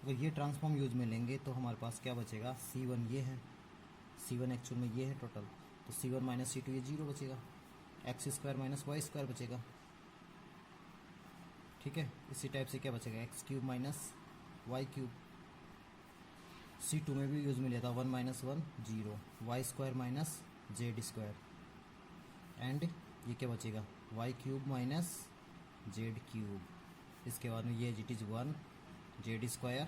तो ये ट्रांसफॉर्म यूज में लेंगे तो हमारे पास क्या बचेगा, C1 ये है, C1 एक्चुअल में ये है टोटल, तो C1 माइनस C2 ये 0 बचेगा, x square minus y square बचेगा। ठीक है, इसी टाइप से क्या बचेगा, x cube minus y cube. C2 में भी यूज़ में लिया था 1 minus 1 0, y square minus z square and ये क्या बचेगा, y cube minus z cube. इसके बाद में ये it is 1 z square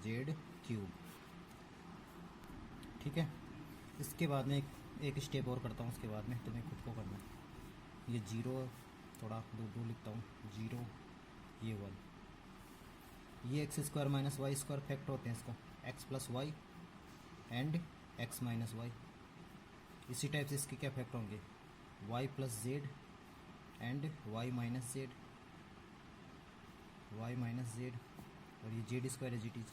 z cube. ठीक है, इसके बाद में एक स्टेप और करता हूँ, उसके बाद में तुम्हें खुद को करना है। ये 0 थोड़ा दूर दूर लिखता हूँ, 0 ये 1, ये x square minus y square fact होते हैं इसको, x plus y and x minus y. इसी टाइप से इसके क्या फैक्ट होंगे, y plus z and y minus z, y minus z, और ये जेड स्क्वायर है जीटी।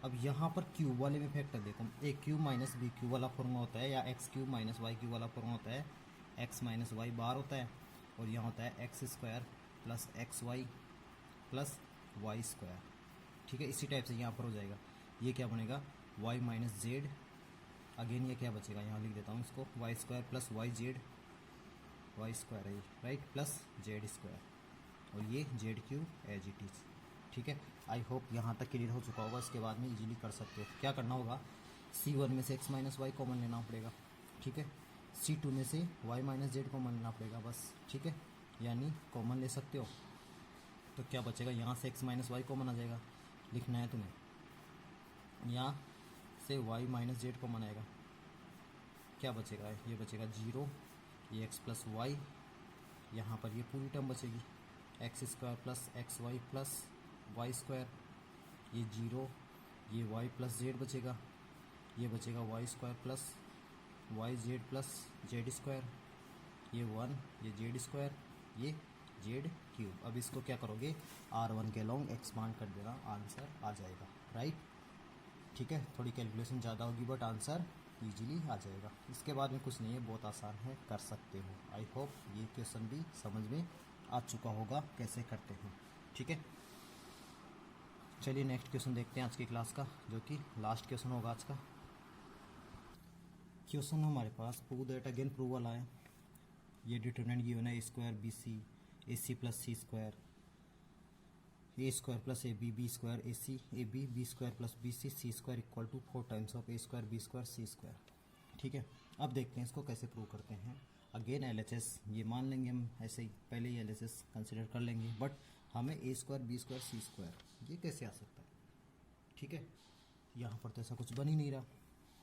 अब यहाँ पर क्यूब वाले में फैक्टर देखो, a cube minus b cube वाला फॉर्मूला होता है, या x cube minus y cube वाला फॉर्मूला होता है, एक्स माइनस वाई बार होता है, और यहाँ होता है x square plus x y plus y square. ठीक है, इसी टाइप से यहाँ पर हो जाएगा, ये क्या बनेगा, वाई माइनस जेड अगेन ये क्या बचेगा, यहाँ लिख देता हूँ इसको, y square plus y z, y square है ये राइट, प्लस जेड स्क्वायर, और ये z cube as it is. ठीक है, आई होप यहाँ तक क्लियर हो चुका होगा। इसके बाद में इजीली कर सकते हो। क्या करना होगा, C1 में से x माइनस वाई कॉमन लेना पड़ेगा। ठीक है, C2 में से y माइनस जेड कॉमन लेना पड़ेगा बस। ठीक है, यानी कॉमन ले सकते हो। तो क्या बचेगा, यहाँ से x माइनस वाई कॉमन आ जाएगा, लिखना है तुम्हें। यहाँ से y माइनस जेड कॉमन आएगा, क्या बचेगा, ये बचेगा 0, ये x प्लस वाई, यहाँ पर ये पूरी टर्म बचेगी x square plus x y plus y square, ये 0, ये y प्लस जेड बचेगा, ये बचेगा y square plus y z plus z square, ये 1, ये जेड स्क्वायर, ये जेड क्यूब। अब इसको क्या करोगे, R1 के लॉन्ग एक्सपांड कर देना, आंसर आ जाएगा राइट। ठीक है, थोड़ी कैलकुलेशन ज़्यादा होगी बट आंसर इजीली आ जाएगा। इसके बाद में कुछ नहीं है, बहुत आसान है, कर सकते हो। आई होप ये क्वेश्चन भी समझ में आ चुका होगा कैसे करते हैं। ठीक है, चलिए नेक्स्ट क्वेश्चन देखते हैं आज की क्लास का, जो कि लास्ट क्वेश्चन होगा आज का। क्वेश्चन हमारे पास प्रूव दैट, अगेन प्रूव वाला है। ये डिटरमिनेंट गिवन है, A square B C A C plus C square, A square plus A B square A C A B square plus B C square equal to 4 times of A square B square C square. ठीक है, अब देखते हैं इसको कैसे prove करते हैं। Again LHS ये मान लेंगे हम, ऐसे ही पहले ही LHS कंसिडर कर लेंगे, बट हमें ए square B square C square ये कैसे आ सकता है। ठीक है, यहाँ पर तो ऐसा कुछ बन ही नहीं रहा।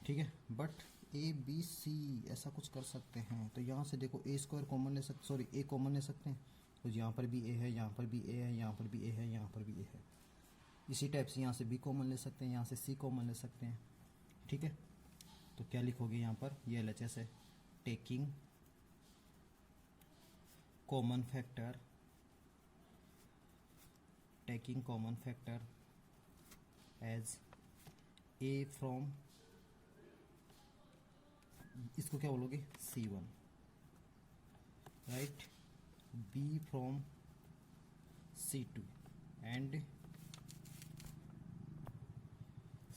ठीक है, बट ए बी सी ऐसा कुछ कर सकते हैं। तो यहाँ से देखो ए स्क्वायर कॉमन ले सकते, सॉरी ए कॉमन ले सकते हैं, तो यहाँ पर भी ए है, यहाँ पर भी ए है, यहाँ पर भी ए है, यहाँ पर भी ए है। इसी टाइप से यहाँ से बी कॉमन ले सकते हैं, यहाँ से सी कॉमन ले सकते हैं। ठीक है, तो क्या लिखोगे यहाँ पर, ये LHS है, taking common factor, taking common factor as a from, इसको क्या बोलोगे, C1 right, B from C2 and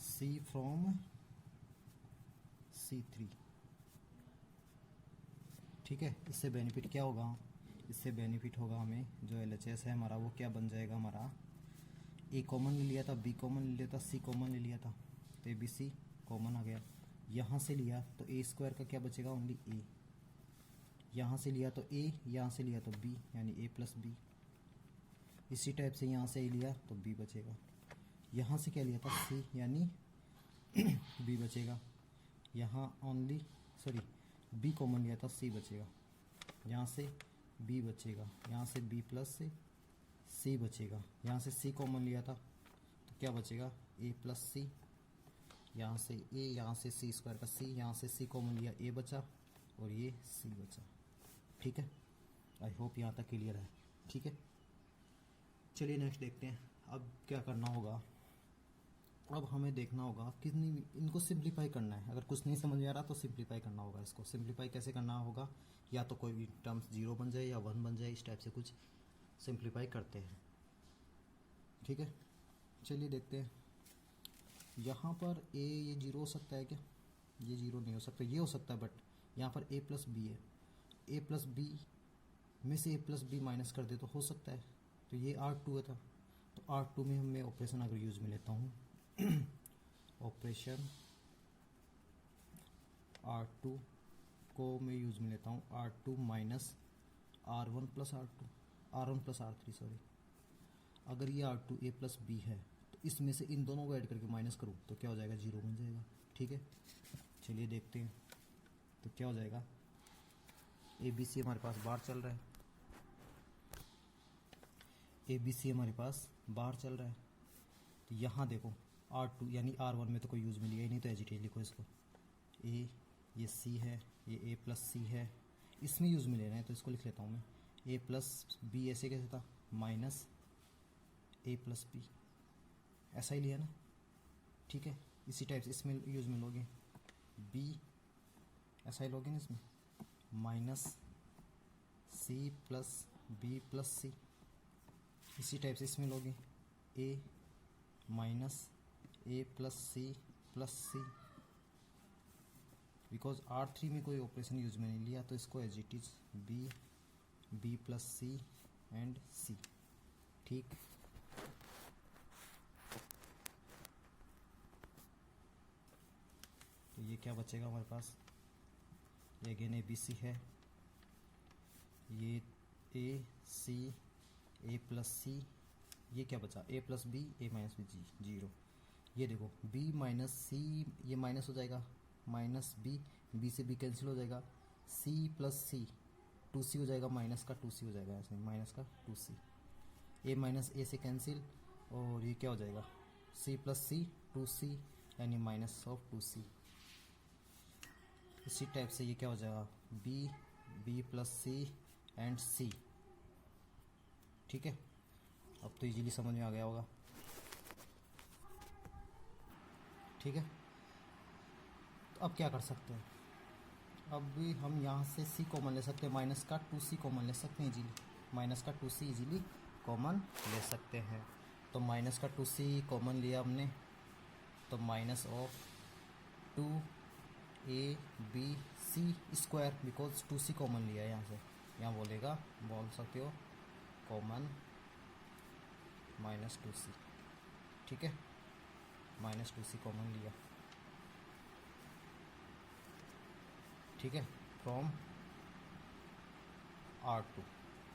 C from C3। ठीक है, इससे बेनिफिट क्या होगा, इससे बेनिफिट होगा हमें जो LHS है हमारा, वो क्या बन जाएगा हमारा, ए कॉमन ले लिया था, बी कॉमन ले लिया था, सी कॉमन ले लिया था, तो ABC कॉमन आ गया। यहाँ से लिया तो ए स्क्वायर का क्या बचेगा, ओनली ए, यहाँ से लिया तो ए, यहाँ से लिया तो बी, यानी ए प्लस बी। इसी टाइप से यहाँ से ए लिया तो बी बचेगा, यहाँ से क्या लिया था सी, यानी बी बचेगा, यहाँ ओनली सॉरी बी कॉमन लिया था, सी बचेगा, यहाँ से बी बचेगा, यहाँ से बी प्लस से सी बचेगा, यहाँ से सी कॉमन लिया था तो क्या बचेगा, ए प्लस सी, यहाँ से ए, यहाँ से सी स्क्वायर का सी, यहाँ से सी कॉमन लिया, ए बचा और ये सी बचा। ठीक है, आई होप यहाँ तक क्लियर है। ठीक है, चलिए नेक्स्ट देखते हैं। अब क्या करना होगा, अब हमें देखना होगा कितनी, इनको सिंप्लीफाई करना है। अगर कुछ नहीं समझ में आ रहा तो सिंप्लीफाई करना होगा। इसको सिंप्लीफाई कैसे करना होगा, या तो कोई भी टर्म्स 0 बन जाए या 1 बन जाए, इस टाइप से कुछ सिंप्लीफाई करते हैं। ठीक है, चलिए देखते हैं। यहाँ पर ए, ये 0 हो सकता है क्या, ये 0 नहीं हो सकता, ये हो सकता है, बट यहाँ पर a प्लस बी है, a प्लस बी में से a प्लस बी माइनस कर दे तो हो सकता है। तो ये R2 था, तो R2 में मैं ऑपरेशन अगर यूज में लेता हूँ ऑपरेशन R2 को मैं यूज में लेता हूँ, R2 minus R1 plus R3 sorry. अगर ये R2 a प्लस बी है तो इसमें से इन दोनों को ऐड करके माइनस करूँ तो क्या हो जाएगा, 0 बन जाएगा। ठीक है, चलिए देखते हैं तो क्या हो जाएगा। ABC हमारे पास बाहर चल रहा है, ABC हमारे पास बाहर चल रहा है। तो यहाँ देखो R2 यानी R1 में तो कोई यूज में लिया ही नहीं, तो एजिटेज लिखो इसको, A ये C है, ये A प्लस सी है, इसमें यूज में ले रहे हैं तो इसको लिख लेता हूँ मैं, A प्लस बी ऐसे कैसे था, माइनस A प्लस बी, ऐसा ही लिया ना। ठीक है, इसी टाइप से इसमें यूज में लोगे B, ऐसा ही लोगे ना इसमें, minus C plus B plus C. इसी टाइप से इसमें लोगे A minus A plus C plus C. Because R3 में कोई ऑपरेशन यूज में नहीं लिया, तो इसको as it is B plus C and C. ठीक, तो ये क्या बचेगा हमारे पास, ये अगेन ए बी सी है, ये ए सी ए प्लस सी, ये क्या बचा ए प्लस बी ए माइनस बी जी जीरो। ये देखो बी माइनस सी, ये माइनस हो जाएगा, माइनस बी से बी कैंसिल हो जाएगा, सी प्लस सी 2c हो जाएगा, माइनस का 2c हो जाएगा, ऐसे माइनस का 2c, ए माइनस ए से कैंसिल, और ये क्या हो जाएगा c प्लस सी 2c यानी माइनस ऑफ 2c। इसी टाइप से ये क्या हो जाएगा B plus C and C. ठीक है, अब तो इजीली समझ में आ गया होगा। ठीक है, तो अब क्या कर सकते हैं, अब भी हम यहाँ से c कॉमन ले सकते हैं, माइनस का 2c कॉमन ले सकते हैं इजीली, माइनस का 2c इजीली कॉमन ले सकते हैं। तो माइनस का 2c कॉमन लिया हमने, तो minus of 2ab square, because 2c common लिया है यहाँ से, यहाँ बोल सकते हो कॉमन माइनस 2c। ठीक है, माइनस 2c कॉमन लिया। ठीक है, फ्रॉम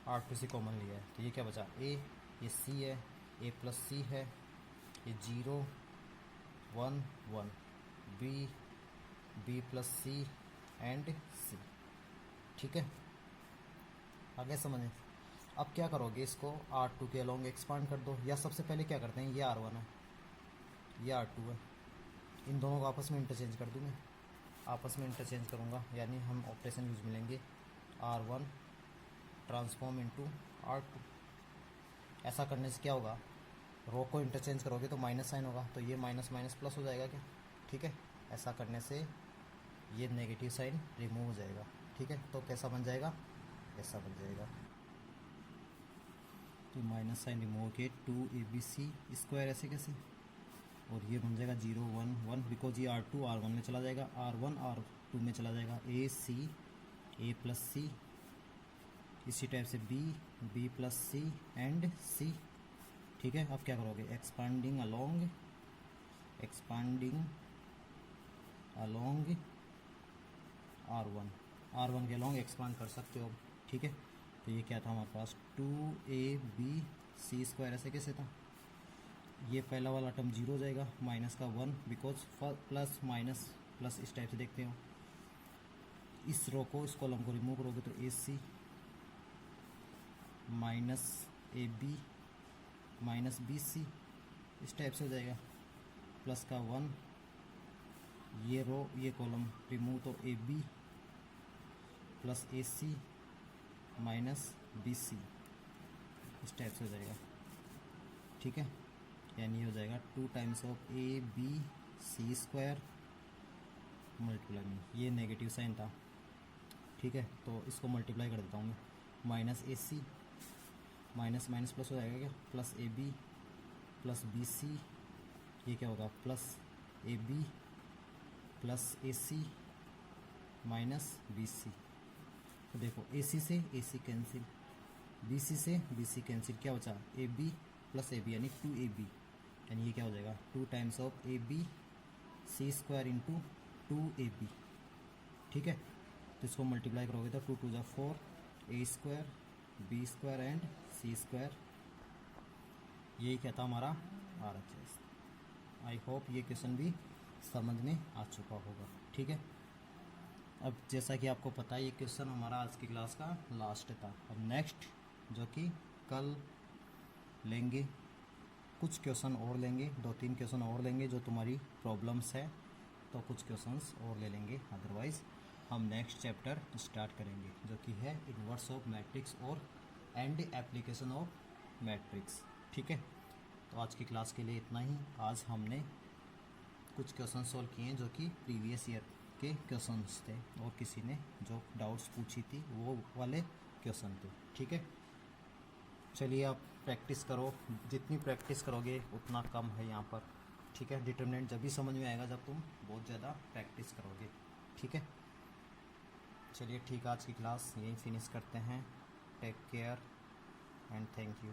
R2 से कॉमन लिया है, तो ये क्या बचा ये c है, a प्लस सी है, ये 0 1 1 b plus C and c। ठीक है, आगे समझें। अब क्या करोगे, इसको R2 के अलोंग एक्सपांड कर दो, या सबसे पहले क्या करते हैं, ये R1 है, ये R2 है, इन दोनों को आपस में इंटरचेंज कर दूँ मैं, आपस में इंटरचेंज करूँगा, यानी हम ऑपरेशन यूज मिलेंगे R1 ट्रांसफॉर्म इनटू R2। ऐसा करने से क्या होगा, रो को इंटरचेंज करोगे तो माइनस साइन होगा, तो ये माइनस माइनस प्लस हो जाएगा क्या। ठीक है, ऐसा करने से ये नेगेटिव साइन रिमूव हो जाएगा। ठीक है, तो कैसा बन जाएगा, ऐसा बन जाएगा, तो माइनस साइन रिमूव के 2abc स्क्वायर, ऐसे कैसे, और ये बन जाएगा 0 1 1, बिकॉज ये R2 R1 में चला जाएगा, R1 R2 में चला जाएगा, a प्लस सी, इसी टाइप से b plus C and c। ठीक है, अब क्या करोगे, एक्सपांडिंग अलोंग R1 के अलोंग एक्सपांड कर सकते हो। ठीक है, तो ये क्या था हमारे पास 2abc स्क्वायर, ऐसे कैसे था, ये पहला वाला टर्म 0 हो जाएगा, माइनस का 1, बिकॉज प्लस माइनस प्लस इस टाइप से देखते हो। इस रो को, इस कॉलम को रिमूव करोगे तो AC minus AB minus BC इस टाइप से हो जाएगा, प्लस का 1, ये रो ये कॉलम रिमूव, तो AB plus AC minus BC इस टाइप से हो जाएगा। ठीक है, यानी हो जाएगा 2 times of ABC square multiply में, ये नेगेटिव साइन था। ठीक है, तो इसको मल्टीप्लाई कर देता हूँ मैं, minus AC minus minus plus हो जाएगा क्या, प्लस AB प्लस BC, ये क्या होगा plus AB plus AC minus BC। तो देखो AC से AC कैंसिल, BC से BC कैंसिल, क्या बचा AB प्लस AB यानी 2AB, यानी ये क्या हो जाएगा 2 times of ABC square into 2AB। ठीक है, तो इसको मल्टीप्लाई करोगे तो 2 2 4, A square B square and C square, यही क्या था हमारा RHS। आई होप ये क्वेश्चन भी समझ में आ चुका होगा। ठीक है, अब जैसा कि आपको पता है ये क्वेश्चन हमारा आज की क्लास का लास्ट था। अब नेक्स्ट जो कि कल लेंगे, कुछ क्वेश्चन और लेंगे, 2-3 क्वेश्चन और लेंगे जो तुम्हारी प्रॉब्लम्स है, तो कुछ क्वेश्चंस और ले लेंगे, अदरवाइज़ हम नेक्स्ट चैप्टर स्टार्ट करेंगे जो कि है इन्वर्स ऑफ मैट्रिक्स और एंड एप्लीकेशन ऑफ मैट्रिक्स। ठीक है, तो आज की क्लास के लिए इतना ही। आज हमने कुछ क्वेश्चन सॉल्व किए हैं जो कि प्रीवियस ईयर के क्वेश्चंस थे, और किसी ने जो डाउट्स पूछी थी वो वाले क्वेश्चन थे। ठीक है, चलिए आप प्रैक्टिस करो, जितनी प्रैक्टिस करोगे उतना कम है यहाँ पर। ठीक है, डिटरमिनेंट जब भी समझ में आएगा जब तुम बहुत ज़्यादा प्रैक्टिस करोगे। ठीक है, चलिए ठीक, आज की क्लास यहीं फिनिश करते हैं। Take care and thank you.